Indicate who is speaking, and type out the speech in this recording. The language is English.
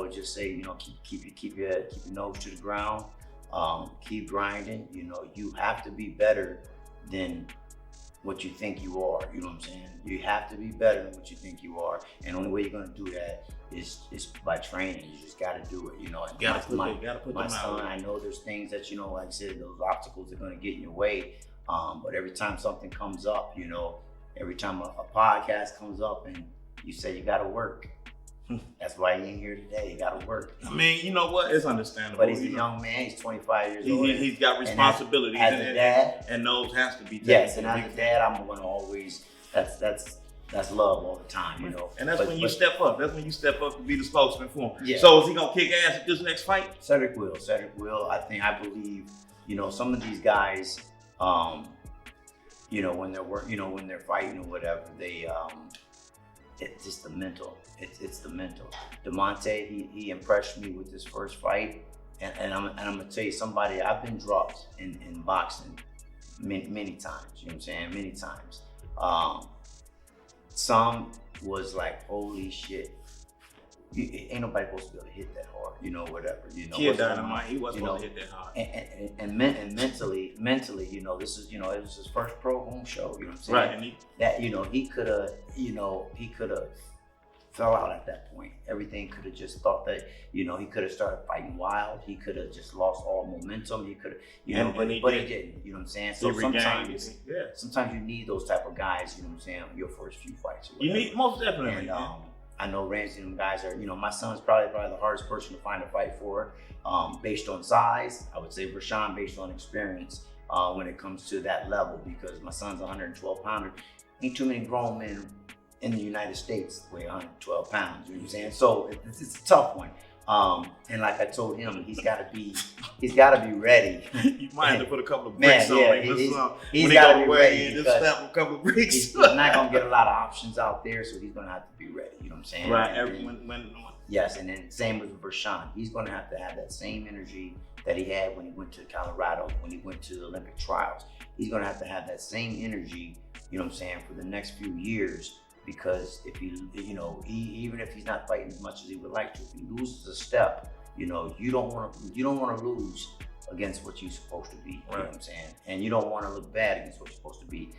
Speaker 1: would just say, you know, keep your nose to the ground, keep grinding. You know, you have to be better than what you think you are. You know what I'm saying? You have to be better than what you think you are, and the only way you're gonna do that is by training. You just gotta do it. You know, my son, I know there's things that, you know, like I said, those obstacles are gonna get in your way. But every time something comes up, you know, every time a podcast comes up and you say you gotta work. That's why he ain't here today. He gotta work.
Speaker 2: I mean, you know what? It's understandable.
Speaker 1: But he's a young man. He's 25 years old.
Speaker 2: He's got responsibilities,
Speaker 1: as a dad,
Speaker 2: and those has to be taken.
Speaker 1: Yes, and as a dad, I'm gonna always. That's love all the time, you know.
Speaker 2: And when you step up. That's when you step up to be the spokesman for him.
Speaker 1: Yeah.
Speaker 2: So is he gonna kick ass at this next fight?
Speaker 1: Cedric will. I believe. You know, some of these guys, you know, when they're fighting or whatever, they it's just the mental. It's the mental. DeMonte, he impressed me with his first fight, and I'm gonna tell you, somebody, I've been dropped in boxing many times. You know what I'm saying? Many times. Some was like, holy shit. Ain't nobody supposed to be able to hit that hard, you know, whatever, you know.
Speaker 2: Kid Dynamite, he wasn't supposed to hit that hard.
Speaker 1: And mentally, you know, this is, you know, it was his first pro home show, you know what I'm saying?
Speaker 2: Right, and
Speaker 1: that, you know, he could have fell out at that point. Everything could have just thought that, you know, he could have started fighting wild. He could have just lost all momentum. He could have, you know, but he didn't, you know what I'm saying? So sometimes you need those type of guys, you know what I'm saying, your first few fights.
Speaker 2: You need, most definitely.
Speaker 1: And, I know Ramsey and them guys are, you know, my son's probably the hardest person to find a fight for, based on size. I would say Rashawn based on experience when it comes to that level, because my son's 112 pounder. Ain't too many grown men in the United States weigh 112 pounds, you know what I'm saying? So it's a tough one. And like I told him, he's got to be ready.
Speaker 2: You might have to put a couple of bricks on him.
Speaker 1: He's got to be ready.
Speaker 2: Just snap a couple of bricks.
Speaker 1: He's not going to get a lot of options out there, so he's going to have to be ready. You know what I'm saying?
Speaker 2: Right.
Speaker 1: Yes, and then same with Rashawn. He's going to have that same energy that he had when he went to Colorado, when he went to the Olympic trials. He's going to have that same energy, you know what I'm saying, for the next few years. Because if even if he's not fighting as much as he would like to, if he loses a step, you know, you don't want to lose against what you're supposed to be. You know what I'm saying? And you don't want to look bad against what you're supposed to be.